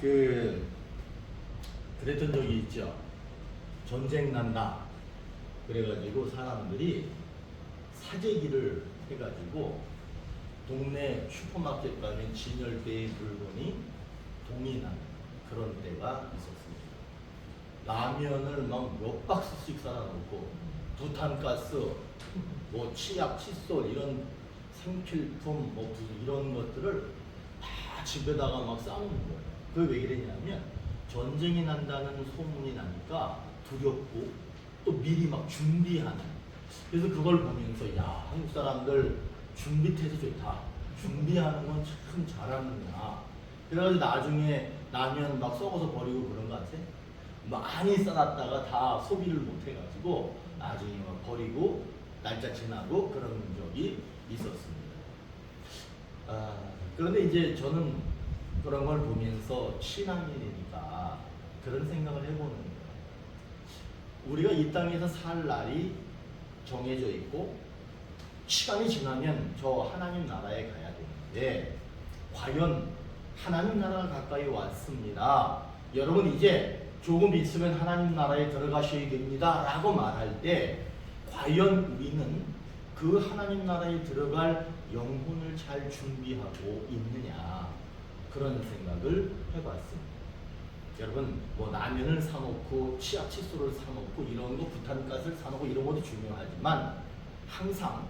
그 그랬던 적이 있죠. 전쟁 난다. 그래가지고 사람들이 사재기를 해가지고 동네 슈퍼마켓 가면 진열대의 물건이 동이 나는 그런 때가 있었습니다. 라면을 막 몇 박스씩 쌓아놓고 부탄가스, 뭐 치약, 칫솔 이런 생필품, 뭐 이런 것들을 다 집에다가 막 쌓는 거예요. 그게 왜 그러냐면 전쟁이 난다는 소문이 나니까 두렵고 또 미리 막 준비하는. 그래서 그걸 보면서 야, 한국 사람들 준비태세 좋다. 준비하는 건 참 잘하는구나. 그래가지고 나중에 라면 막 썩어서 버리고 그런 거 같아. 많이 쌓았다가 다 소비를 못 해가지고 나중에 막 버리고 날짜 지나고 그런 적이 있었습니다. 그런데 이제 저는 그런 걸 보면서 신앙인이니까 그런 생각을 해보는 거예요. 우리가 이 땅에서 살 날이 정해져 있고 시간이 지나면 저 하나님 나라에 가야 되는데 과연 하나님 나라가 가까이 왔습니다. 여러분 이제 조금 있으면 하나님 나라에 들어가셔야 됩니다 라고 말할 때 과연 우리는 그 하나님 나라에 들어갈 영혼을 잘 준비하고 있느냐 그런 생각을 해봤습니다. 여러분 뭐 라면을 사놓고 치약 칫솔을 사놓고 이런 거 부탄가스를 사놓고 이런 것도 중요하지만 항상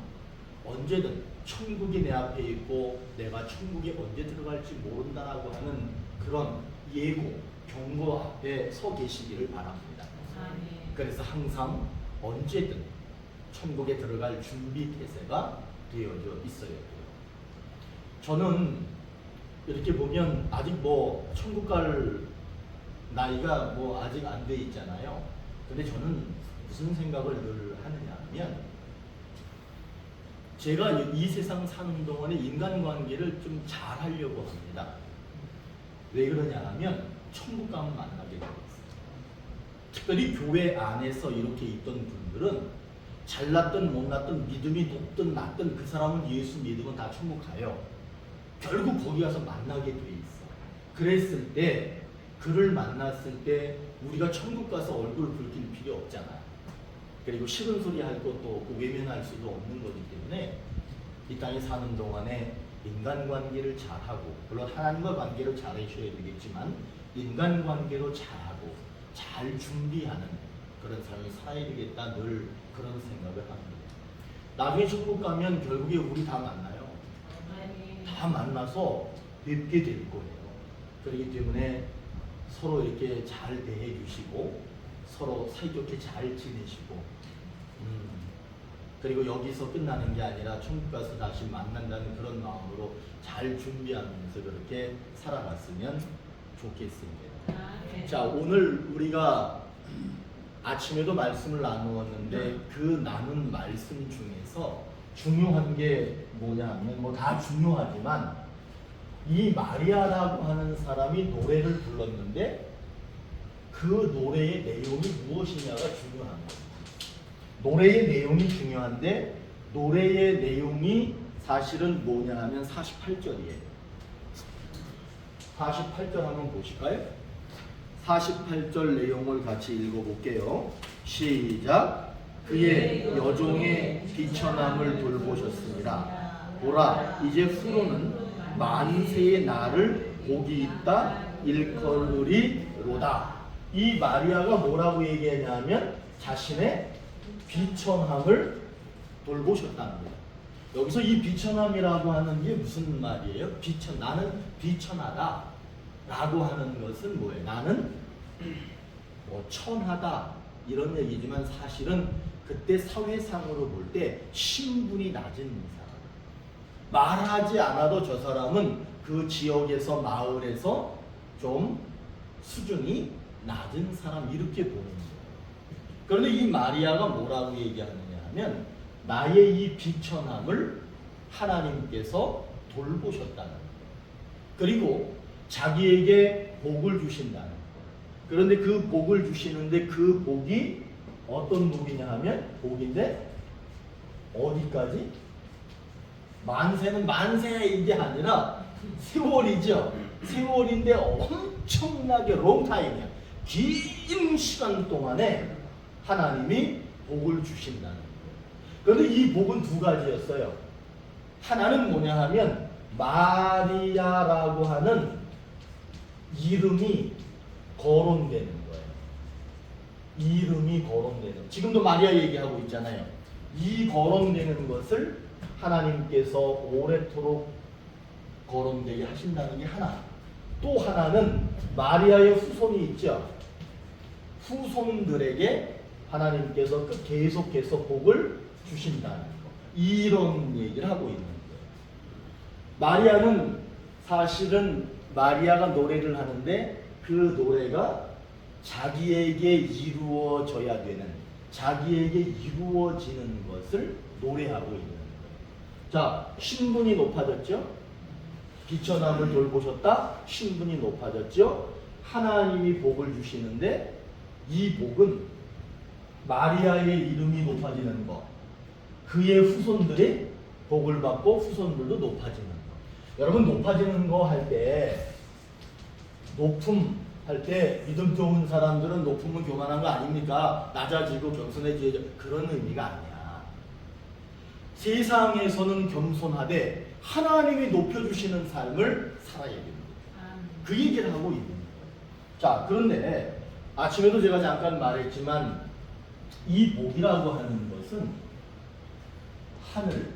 언제든 천국이 내 앞에 있고 내가 천국에 언제 들어갈지 모른다라고 하는 그런 예고 경고 앞에 서 계시기를 바랍니다. 그래서 항상 언제든 천국에 들어갈 준비 태세가 되어져 있어야 돼요. 저는 이렇게 보면 아직 뭐 천국 갈 나이가 뭐 아직 안 돼 있잖아요. 근데 저는 무슨 생각을 늘 하느냐 하면 제가 이 세상 사는 동안에 인간관계를 좀 잘 하려고 합니다. 왜 그러냐 하면 천국 가면 만나게 되어 있어요. 특별히 교회 안에서 이렇게 있던 분들은 잘났든 못났든 믿음이 높든 낮든 그 사람은 예수 믿으면 다 천국 가요. 결국 거기 가서 만나게 돼 있어. 그랬을 때 그를 만났을 때 우리가 천국 가서 얼굴 붉힐 필요 없잖아. 그리고 싫은 소리 할 것도 없고 외면할 수도 없는 거기 때문에 이 땅에 사는 동안에 인간관계를 잘하고 물론 하나님과 관계를 잘하셔야 되겠지만 인간관계로 잘하고 잘 준비하는 그런 삶을 살아야 되겠다 늘 그런 생각을 합니다. 나중에 천국 가면 결국에 우리 다 만나요. 다 만나서 뵙게 될 거예요. 그렇기 때문에 서로 이렇게 잘 대해 주시고 서로 사이좋게 잘 지내시고 그리고 여기서 끝나는 게 아니라 천국 가서 다시 만난다는 그런 마음으로 잘 준비하면서 그렇게 살아갔으면 좋겠습니다. 자, 오늘 우리가 아침에도 말씀을 나누었는데 그 나눈 말씀 중에서 중요한 게 뭐냐 하면 뭐 다 중요하지만 이 마리아라고 하는 사람이 노래를 불렀는데 그 노래의 내용이 무엇이냐가 중요한 거예요. 노래의 내용이 중요한데 노래의 내용이 사실은 뭐냐 하면 48절이에요. 48절 한번 보실까요? 48절 내용을 같이 읽어볼게요. 시작. 그의 여종의 비천함을 돌보셨습니다. 보라, 이제 후로는 만세의 날을 복이 있다 일컬으리로다. 이 마리아가 뭐라고 얘기하냐면 자신의 비천함을 돌보셨다는 거예요. 여기서 이 비천함이라고 하는 게 무슨 말이에요? 나는 비천하다 라고 하는 것은 뭐예요? 나는 뭐 천하다 이런 얘기지만 사실은 그때 사회상으로 볼 때 신분이 낮은 사람, 말하지 않아도 저 사람은 그 지역에서 마을에서 좀 수준이 낮은 사람 이렇게 보는 거예요. 그런데 이 마리아가 뭐라고 얘기하느냐 하면 나의 이 비천함을 하나님께서 돌보셨다는 거예요. 그리고 자기에게 복을 주신다는 거예요. 그런데 그 복을 주시는데 그 복이 어떤 복이냐 하면 복인데 어디까지? 만세는 만세 이게 아니라 세월이죠. 세월인데 엄청나게 롱타임이야. 긴 시간 동안에 하나님이 복을 주신다는 거예요. 그런데 이 복은 두 가지였어요. 하나는 뭐냐 하면 마리아라고 하는 이름이 거론되는 거예요. 이름이 거론되는. 지금도 마리아 얘기하고 있잖아요. 이 거론되는 것을 하나님께서 오래도록 거론되게 하신다는 게 하나. 또 하나는 마리아의 후손이 있죠. 후손들에게 하나님께서 계속해서 복을 주신다는 거. 이런 얘기를 하고 있는 거예요. 마리아는 사실은 마리아가 노래를 하는데 그 노래가 자기에게 이루어져야 되는, 자기에게 이루어지는 것을 노래하고 있는 거예요. 자, 신분이 높아졌죠? 비천함을 돌보셨다? 신분이 높아졌죠? 하나님이 복을 주시는데 이 복은 마리아의 이름이 높아지는 것, 그의 후손들이 복을 받고 후손들도 높아지는 것. 여러분, 높아지는 거 할 때, 높음 할 때 믿음 좋은 사람들은 높으면 교만한 거 아닙니까? 낮아지고 겸손해지죠. 그런 의미가 아니야. 세상에서는 겸손하되 하나님이 높여주시는 삶을 살아야 됩니다. 그 얘기를 하고 있는 거예요. 자, 그런데 아침에도 제가 잠깐 말했지만 이 복이라고 하는 것은 하늘,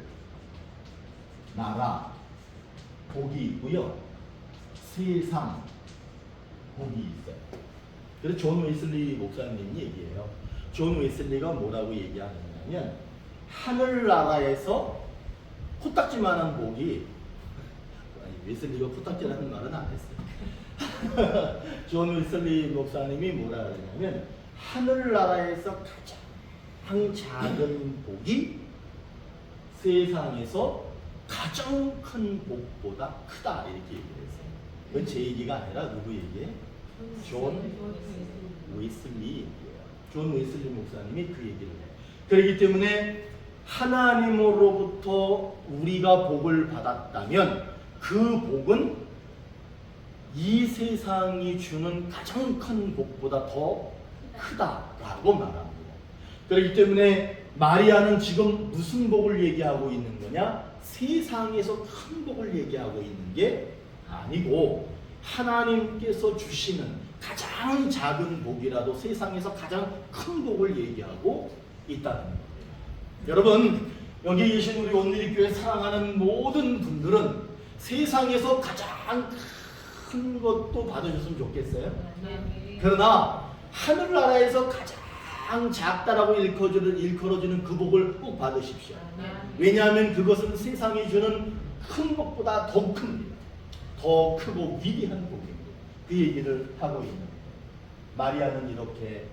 나라, 복이 있고요. 세상, 복이 있어요. 그래서 존 웨슬리 목사님이 얘기해요. 존 웨슬리가 뭐라고 얘기하느냐면 하늘나라에서 코딱지만한 복이, 아니, 웨슬리가 코딱지라는 말은 안 했어요. 존 웨슬리 목사님이 뭐라 그러냐면 하늘나라에서 가장 작은 복이 세상에서 가장 큰 복보다 크다, 이렇게 얘기를 했어요. 그건 제 얘기가 아니라 누구 얘기예요? 존 웨슬리 얘기예요. 존 웨슬리 목사님이 그 얘기를 해요. 그렇기 때문에 하나님으로부터 우리가 복을 받았다면 그 복은 이 세상이 주는 가장 큰 복보다 더 크다라고 말합니다. 그렇기 때문에 마리아는 지금 무슨 복을 얘기하고 있는 거냐? 세상에서 큰 복을 얘기하고 있는 게 아니고 하나님께서 주시는 가장 작은 복이라도 세상에서 가장 큰 복을 얘기하고 있다는 거예요. 여러분, 여기 계신 우리 온누리교회 사랑하는 모든 분들은 세상에서 가장 큰 것도 받으셨으면 좋겠어요. 그러나 하늘나라에서 가장 작다라고 일컬어지는 그 복을 꼭 받으십시오. 왜냐하면 그것은 세상이 주는 큰 복보다 더 큽니다. 더 크고 위대한 복입니다. 그 얘기를 하고 있는 거예요. 마리아는 이렇게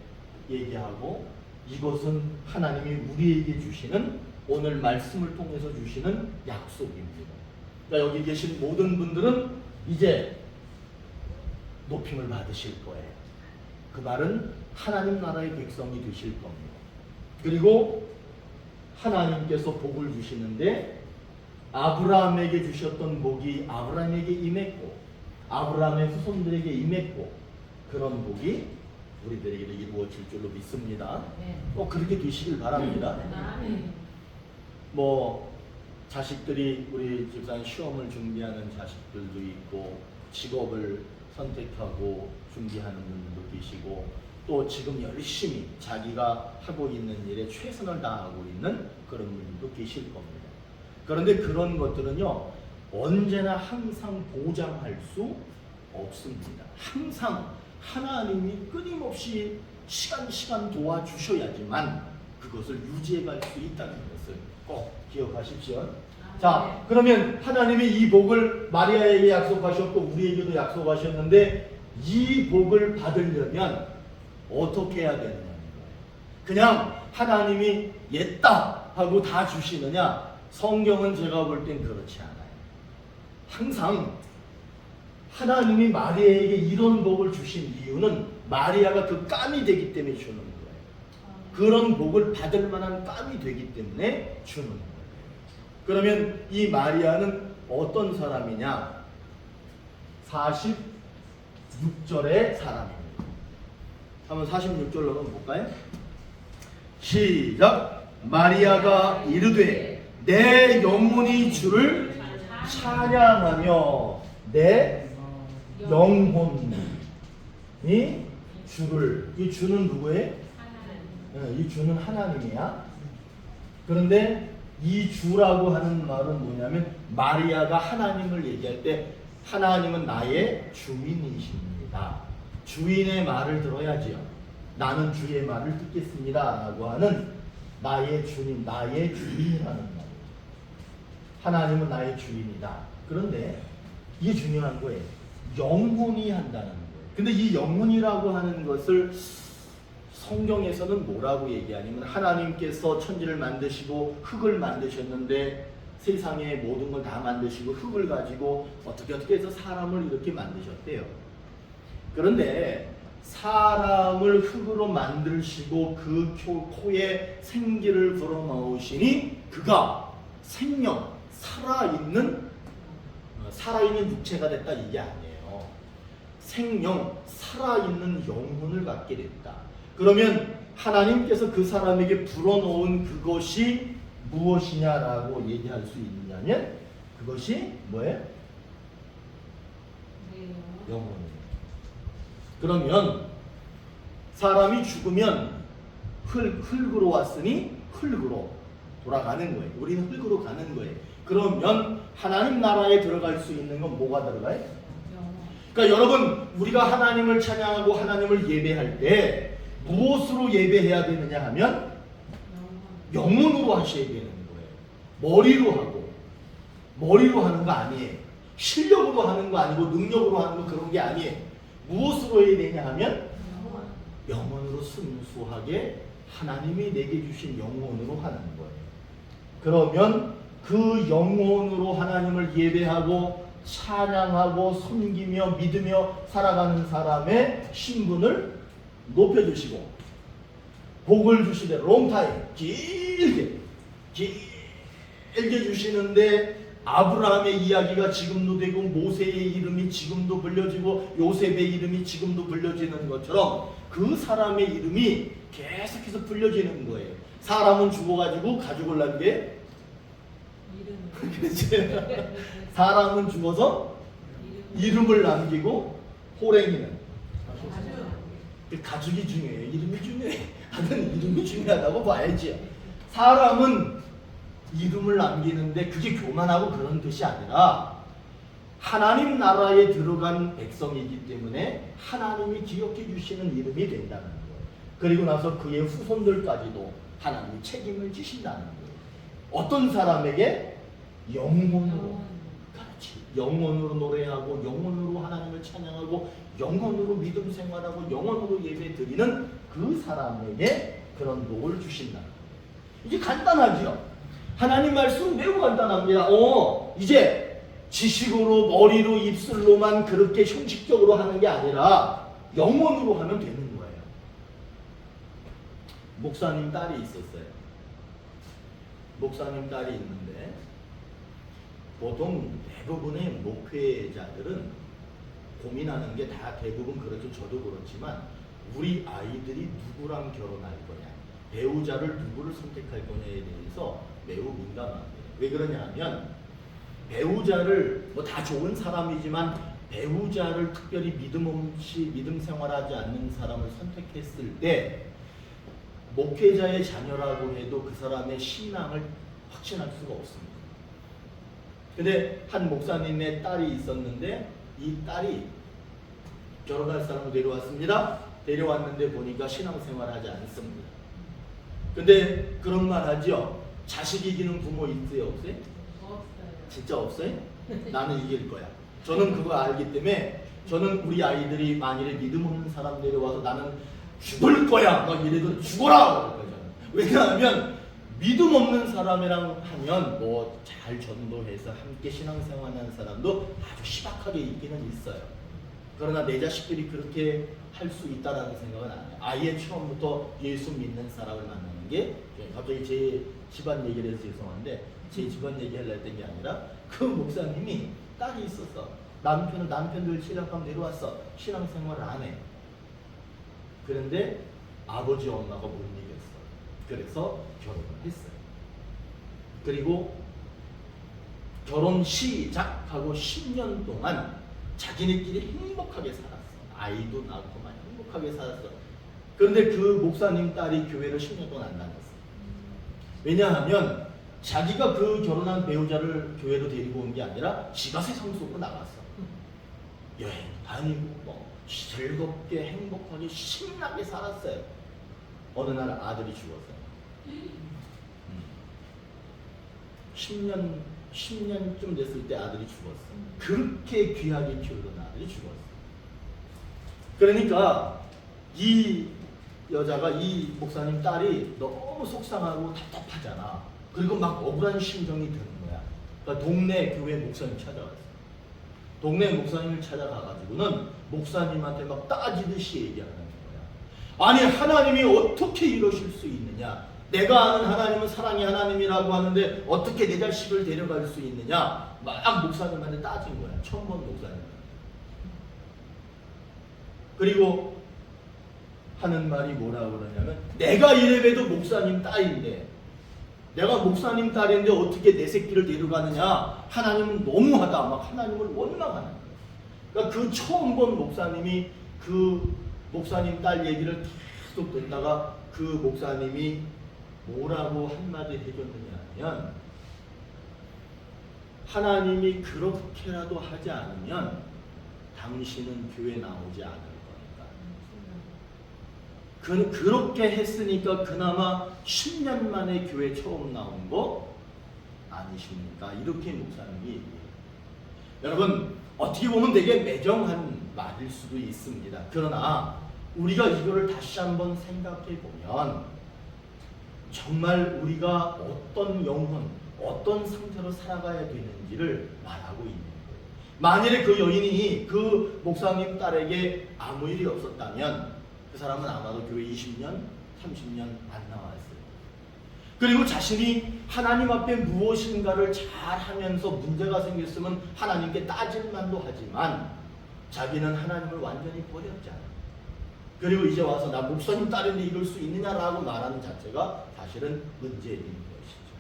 얘기하고 이것은 하나님이 우리에게 주시는, 오늘 말씀을 통해서 주시는 약속입니다. 그러니까 여기 계신 모든 분들은 이제 높임을 받으실 거예요. 그 말은 하나님 나라의 백성이 되실 겁니다. 그리고 하나님께서 복을 주시는데 아브라함에게 주셨던 복이 아브라함에게 임했고 아브라함의 후손들에게 임했고 그런 복이 우리들에게 이루어질 줄로 믿습니다. 꼭 그렇게 되시길 바랍니다. 뭐 자식들이, 우리 집사님 시험을 준비하는 자식들도 있고 직업을 선택하고 준비하는 분들도 계시고 또 지금 열심히 자기가 하고 있는 일에 최선을 다하고 있는 그런 분들도 계실 겁니다. 그런데 그런 것들은요 언제나 항상 보장할 수 없습니다. 항상 하나님이 끊임없이 시간 도와주셔야지만 그것을 유지해갈 수 있다는 것을 꼭 기억하십시오. 자, 그러면 하나님이 이 복을 마리아에게 약속하셨고 우리에게도 약속하셨는데 이 복을 받으려면 어떻게 해야 되느냐는 거예요. 그냥 하나님이 옛다 하고 다 주시느냐? 성경은 제가 볼 땐 그렇지 않아요. 항상 하나님이 마리아에게 이런 복을 주신 이유는 마리아가 그 깜이 되기 때문에 주는 거예요. 그런 복을 받을 만한 깜이 되기 때문에 주는 거예요. 그러면 이 마리아는 어떤 사람이냐? 46절의 사람입니다. 한번 46절로 한번 볼까요? 시작. 마리아가 이르되 내 영혼이 주를 찬양하며 내 영혼이 주를, 이 주는 누구예요? 이 주는 하나님이야. 그런데 이 주라고 하는 말은 뭐냐면 마리아가 하나님을 얘기할 때 하나님은 나의 주인이십니다. 주인의 말을 들어야지요. 나는 주의 말을 듣겠습니다 라고 하는 나의 주님, 나의 주인이라는 말이에요. 하나님은 나의 주인이다. 그런데 이게 중요한 거예요. 영혼이 한다는 거예요. 근데 이 영혼이라고 하는 것을 성경에서는 뭐라고 얘기하냐면 하나님께서 천지를 만드시고 흙을 만드셨는데 세상의 모든 걸 다 만드시고 흙을 가지고 어떻게 해서 사람을 이렇게 만드셨대요. 그런데 사람을 흙으로 만드시고 그 코에 생기를 불어넣으시니 그가 생명, 살아있는 육체가 됐다 이게 아니에요. 생명, 살아있는 영혼을 갖게 됐다. 그러면 하나님께서 그 사람에게 불어넣은 그것이 무엇이냐라고 얘기할 수 있느냐면 그것이 뭐예요? 영혼이에요. 그러면 사람이 죽으면 흙으로 왔으니 흙으로 돌아가는 거예요. 우리는 흙으로 가는 거예요. 그러면 하나님 나라에 들어갈 수 있는 건 뭐가 들어가요? 그러니까 여러분 우리가 하나님을 찬양하고 하나님을 예배할 때 무엇으로 예배해야 되느냐 하면 영혼으로 하셔야 되는 거예요. 머리로 하는 거 아니에요. 실력으로 하는 거 아니고 능력으로 하는 거 그런 게 아니에요. 무엇으로 해야 되냐 하면 영혼으로 순수하게 하나님이 내게 주신 영혼으로 하는 거예요. 그러면 그 영혼으로 하나님을 예배하고 찬양하고 섬기며 믿으며 살아가는 사람의 신분을 높여주시고 복을 주시되 롱타임 길게 주시는데 아브라함의 이야기가 지금도 되고 모세의 이름이 지금도 불려지고 요셉의 이름이 지금도 불려지는 것처럼 그 사람의 이름이 계속해서 불려지는 거예요. 사람은 죽어가지고 가족을 남게 그렇지. 사람은 죽어서 이름을 남기고 호랭이는 가족이 중요해요. 이름이 중요해. 하여튼 이름이 중요하다고 봐야지. 사람은 이름을 남기는데 그게 교만하고 그런 뜻이 아니라 하나님 나라에 들어간 백성이기 때문에 하나님이 기억해 주시는 이름이 된다는 거예요. 그리고 나서 그의 후손들까지도 하나님이 책임을 지신다는 거예요. 어떤 사람에게? 영혼으로. 그렇지. 영혼으로 노래하고 영혼으로 하나님을 찬양하고 영혼으로 믿음 생활하고 영혼으로 예배 드리는 그 사람에게 그런 복을 주신다. 이게 간단하죠. 하나님 말씀 매우 간단합니다. 이제 지식으로 머리로 입술로만 그렇게 형식적으로 하는 게 아니라 영혼으로 하면 되는 거예요. 목사님 딸이 있었어요. 목사님 딸이 있는데 보통 대부분의 목회자들은 고민하는 게 다 대부분 그렇죠. 저도 그렇지만 우리 아이들이 누구랑 결혼할 거냐, 배우자를 누구를 선택할 거냐에 대해서 매우 민감합니다. 왜 그러냐 하면 배우자를 뭐 다 좋은 사람이지만 배우자를 특별히 믿음 생활하지 않는 사람을 선택했을 때 목회자의 자녀라고 해도 그 사람의 신앙을 확신할 수가 없습니다. 근데 한 목사님의 딸이 있었는데 이 딸이 결혼할 사람을 데려왔습니다. 데려왔는데 보니까 신앙생활 하지 않습니다. 근데 그런 말 하죠. 자식 이기는 부모 있어요? 없어요? 없어요. 진짜 없어요? 나는 이길 거야. 저는 그거 알기 때문에 저는 우리 아이들이 만일에 믿음 없는 사람 데려와서 나는 죽을 거야 막 이래도 죽어라. 왜냐하면 믿음 없는 사람이랑 하면 뭐 잘 전도해서 함께 신앙생활하는 사람도 아주 희박하게 있기는 있어요. 그러나 내 자식들이 그렇게 할 수 있다라는 생각은 안 해요. 아예 처음부터 예수 믿는 사람을 만나는 게 갑자기 제 집안 얘기를 해서 죄송한데 제 집안 얘기하려 했던 게 아니라 그 목사님이 딸이 있었어. 남편들 시작하면 내려왔어. 신앙생활을 안 해. 그런데 아버지 엄마가 못 이겼어. 그래서 결혼을 했어요. 그리고 결혼 시작하고 10년 동안 자기네끼리 행복하게 살았어. 아이도 낳고만 행복하게 살았어. 그런데 그 목사님 딸이 교회를 10년 동안 안 다녔어. 왜냐하면 자기가 그 결혼한 배우자를 교회로 데리고 온 게 아니라 지가 세상 속으로 나갔어. 여행 다니고 뭐 즐겁게 행복하게 신나게 살았어요. 어느 날 아들이 죽었어요. 10년쯤 됐을 때 아들이 죽었어. 그렇게 귀하게 키우던 아들이 죽었어. 그러니까 이 여자가, 이 목사님 딸이 너무 속상하고 답답하잖아. 그리고 막 억울한 심정이 드는 거야. 그러니까 동네 교회 목사님 찾아왔어. 동네 목사님을 찾아가가지고는 목사님한테 막 따지듯이 얘기하는 거야. 아니, 하나님이 어떻게 이러실 수 있느냐? 내가 아는 하나님은 사랑의 하나님이라고 하는데 어떻게 내 자식을 데려갈 수 있느냐? 막 목사님한테 따진 거야. 처음 본 목사님한테. 그리고 하는 말이 뭐라고 그러냐면, 내가 이래봬도 목사님 딸인데, 내가 목사님 딸인데 어떻게 내 새끼를 데려가느냐? 하나님은 너무하다. 막 하나님을 원망하는 거예요. 그러니까 그 처음 본 목사님이 그 목사님 딸 얘기를 계속 듣다가 그 목사님이 뭐라고 한마디 해줬느냐 하면, 하나님이 그렇게라도 하지 않으면 당신은 교회 나오지 않을 거니까. 그렇게 했으니까 그나마 10년 만에 교회 처음 나온 거 아니십니까? 이렇게 목사님이 얘기해요. 여러분, 어떻게 보면 되게 매정한 말일 수도 있습니다. 그러나 우리가 이거를 다시 한번 생각해 보면 정말 우리가 어떤 영혼, 어떤 상태로 살아가야 되는지를 말하고 있는 거예요. 만일에 그 여인이 그 목사님 딸에게 아무 일이 없었다면 그 사람은 아마도 교회 20년, 30년 안 나왔어요. 그리고 자신이 하나님 앞에 무엇인가를 잘 하면서 문제가 생겼으면 하나님께 따질 만도 하지만 자기는 하나님을 완전히 버렸잖아요. 그리고 이제 와서 나 목사님 딸인데 이럴 수 있느냐라고 말하는 자체가 사실은 문제인 것이죠.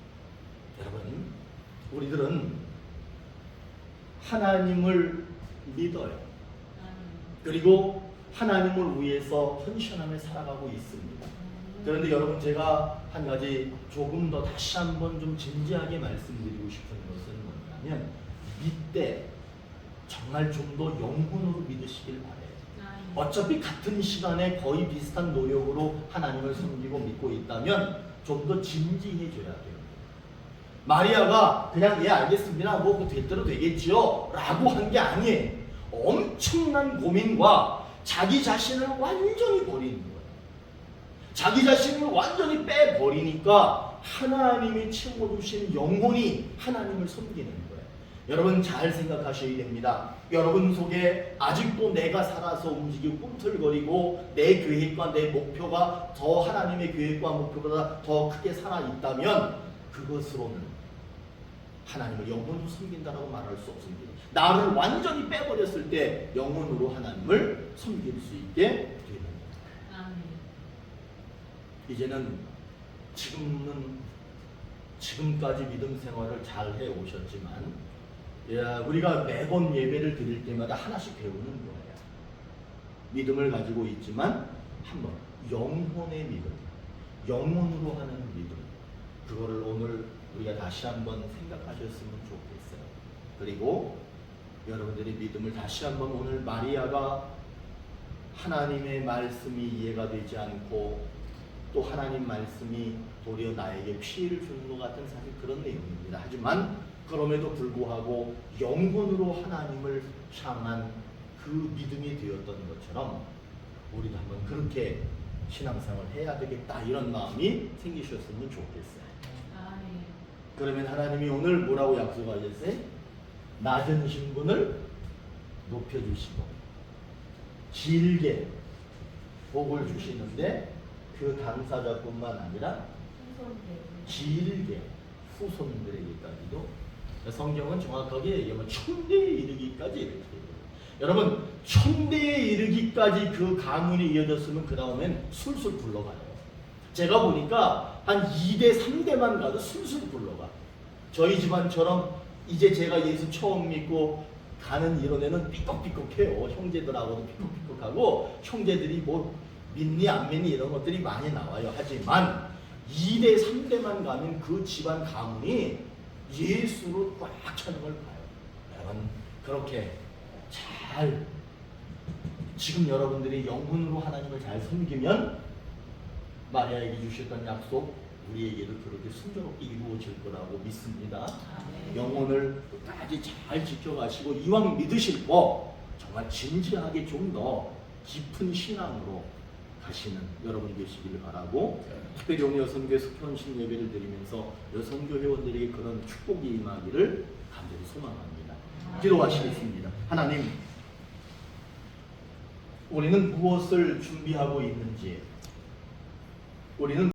여러분, 우리들은 하나님을 믿어요. 그리고 하나님을 위해서 헌신하며 살아가고 있습니다. 그런데 여러분, 제가 한 가지 조금 더 다시 한번 좀 진지하게 말씀드리고 싶은 것은 뭐냐면, 믿되 정말 좀 더 영혼으로 믿으시길 바래요. 어차피 같은 시간에 거의 비슷한 노력으로 하나님을 섬기고 믿고 있다면 좀 더 진지해져야 돼요. 마리아가 그냥 예 알겠습니다, 뭐 될 대로 되겠지요 라고 한 게 아니에요. 엄청난 고민과 자기 자신을 완전히 버리는 거예요. 자기 자신을 완전히 빼버리니까 하나님이 채워주신 영혼이 하나님을 섬기는 거예요. 여러분, 잘 생각하셔야 됩니다. 여러분 속에 아직도 내가 살아서 움직이고 꿈틀거리고 내 계획과 내 목표가 더 하나님의 계획과 목표보다 더 크게 살아있다면 그것으로는 하나님을 영혼으로 섬긴다라고 말할 수 없습니다. 나를 완전히 빼버렸을 때 영혼으로 하나님을 섬길 수 있게 되는 거예요. 이제는 지금까지 믿음 생활을 잘 해오셨지만 우리가 매번 예배를 드릴 때마다 하나씩 배우는 거예요. 믿음을 가지고 있지만 한번 영혼의 믿음, 영혼으로 하는 믿음, 그거를 오늘 우리가 다시 한번 생각하셨으면 좋겠어요. 그리고 여러분들의 믿음을 다시 한번, 오늘 마리아가 하나님의 말씀이 이해가 되지 않고 또 하나님 말씀이 도리어 나에게 피해를 주는 것 같은 사실 그런 내용입니다. 하지만 그럼에도 불구하고 영혼으로 하나님을 향한 그 믿음이 되었던 것처럼 우리도 한번 그렇게 신앙생활을 해야 되겠다, 이런 마음이 생기셨으면 좋겠어요. 그러면 하나님이 오늘 뭐라고 약속하셨어요? 낮은 신분을 높여주시고 길게 복을 주시는데 그 당사자뿐만 아니라 길게 후손들에게까지도 성경은 정확하게 얘기하면 천대에 이르기까지 이렇게 돼요. 여러분 천대에 이르기까지 그 가문이 이어졌으면 그 다음엔 술술 굴러가요. 제가 보니까 한 2대 3대만 가도 술술 굴러가. 저희 집안처럼 이제 제가 예수 처음 믿고 가는 이런 애는 삐걱삐걱해요. 형제들하고도 삐걱삐걱하고 형제들이 뭐 믿니 안 믿니 이런 것들이 많이 나와요. 하지만 2대 3대만 가면 그 집안 가문이 예수로 꽉 차는 걸 봐요. 여러분 그렇게 잘 지금 여러분들이 영혼으로 하나님을 잘 섬기면 마리아에게 주셨던 약속 우리에게도 그렇게 순조롭게 이루어질 거라고 믿습니다. 영혼을 끝까지 잘 지켜가시고 이왕 믿으실 거 정말 진지하게 좀 더 깊은 신앙으로 가시는 여러분 되시기를 바라고, 특별히 오늘 여성교회 석현신 예배를 드리면서 여성교 회원들에게 그런 축복이 임하기를 간절히 소망합니다. 기도하시겠습니다. 하나님, 우리는 무엇을 준비하고 있는지, 우리는